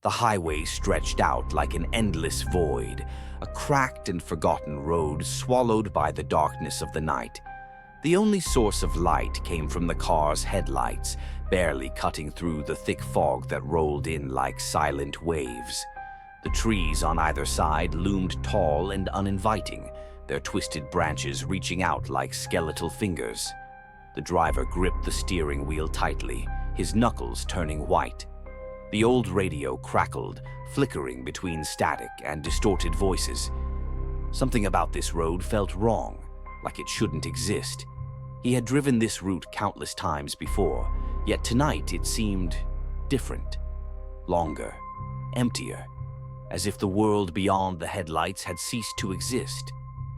The highway stretched out like an endless void, a cracked and forgotten road swallowed by the darkness of the night. The only source of light came from the car's headlights, barely cutting through the thick fog that rolled in like silent waves. The trees on either side loomed tall and uninviting, their twisted branches reaching out like skeletal fingers. The driver gripped the steering wheel tightly, his knuckles turning white. The old radio crackled, flickering between static and distorted voices. Something about this road felt wrong, like it shouldn't exist. He had driven this route countless times before, yet tonight it seemed different, longer, emptier, as if the world beyond the headlights had ceased to exist.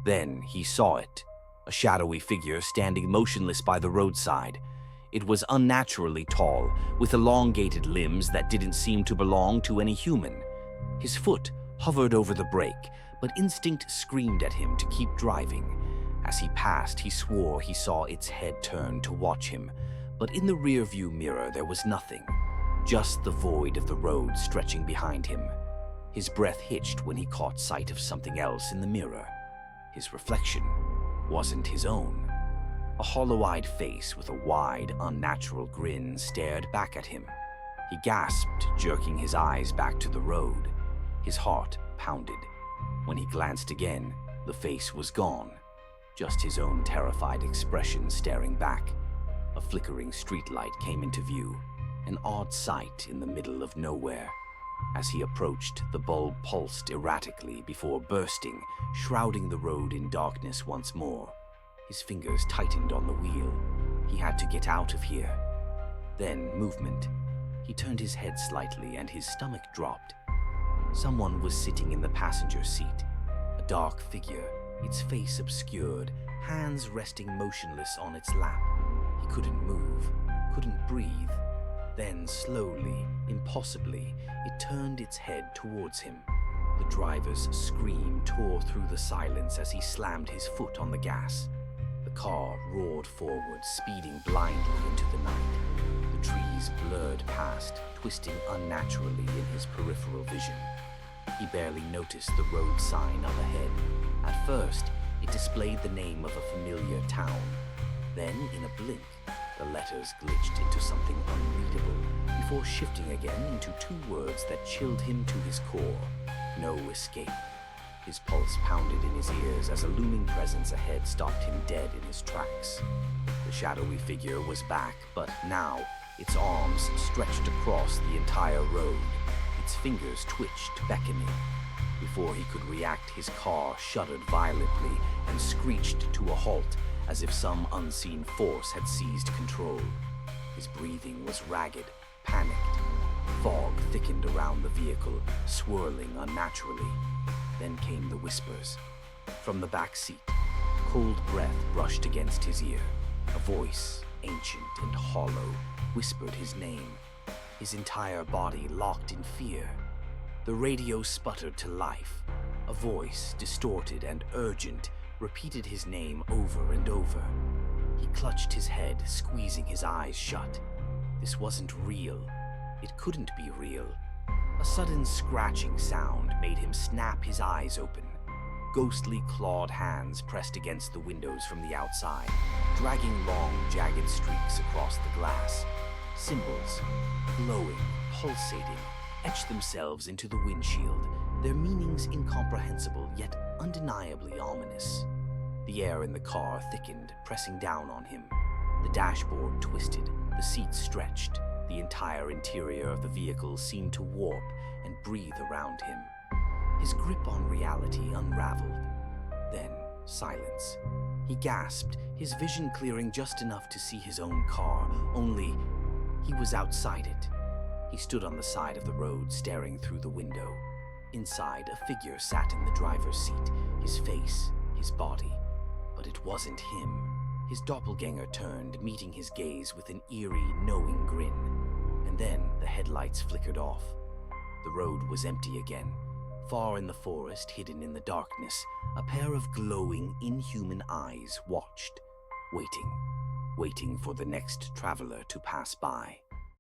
Then he saw it, a shadowy figure standing motionless by the roadside. It was unnaturally tall, with elongated limbs that didn't seem to belong to any human. His foot hovered over the brake, but instinct screamed at him to keep driving. As he passed, he swore he saw its head turn to watch him, but in the rearview mirror there was nothing, just the void of the road stretching behind him. His breath hitched when he caught sight of something else in the mirror. His reflection wasn't his own. A hollow-eyed face with a wide, unnatural grin stared back at him. He gasped, jerking his eyes back to the road. His heart pounded. When he glanced again, the face was gone. Just his own terrified expression staring back. A flickering streetlight came into view, an odd sight in the middle of nowhere. As he approached, the bulb pulsed erratically before bursting, shrouding the road in darkness once more. His fingers tightened on the wheel. He had to get out of here. Then, movement. He turned his head slightly and his stomach dropped. Someone was sitting in the passenger seat. A dark figure, its face obscured, hands resting motionless on its lap. He couldn't move, couldn't breathe. Then, slowly, impossibly, it turned its head towards him. The driver's scream tore through the silence as he slammed his foot on the gas. The car roared forward, speeding blindly into the night. The trees blurred past, twisting unnaturally in his peripheral vision. He barely noticed the road sign up ahead. At first, it displayed the name of a familiar town. Then, in a blink, the letters glitched into something unreadable, before shifting again into two words that chilled him to his core: no escape. His pulse pounded in his ears as a looming presence ahead stopped him dead in his tracks. The shadowy figure was back, but now its arms stretched across the entire road. Its fingers twitched, beckoning. Before he could react, his car shuddered violently and screeched to a halt, as if some unseen force had seized control. His breathing was ragged, panicked. Fog thickened around the vehicle, swirling unnaturally. Then came the whispers. From the back seat, cold breath brushed against his ear. A voice, ancient and hollow, whispered his name. His entire body locked in fear. The radio sputtered to life. A voice, distorted and urgent, repeated his name over and over. He clutched his head, squeezing his eyes shut. This wasn't real. It couldn't be real. A sudden scratching sound made him snap his eyes open. Ghostly clawed hands pressed against the windows from the outside, dragging long, jagged streaks across the glass. Symbols, glowing, pulsating, etched themselves into the windshield, their meanings incomprehensible yet undeniably ominous. The air in the car thickened, pressing down on him. The dashboard twisted, the seats stretched. The entire interior of the vehicle seemed to warp and breathe around him. His grip on reality unraveled. Then, silence. He gasped, his vision clearing just enough to see his own car, only he was outside it. He stood on the side of the road, staring through the window. Inside, a figure sat in the driver's seat, his face, his body. But it wasn't him. His doppelganger turned, meeting his gaze with an eerie, knowing grin. And then the headlights flickered off. The road was empty again. Far in the forest, hidden in the darkness, a pair of glowing, inhuman eyes watched, waiting for the next traveler to pass by.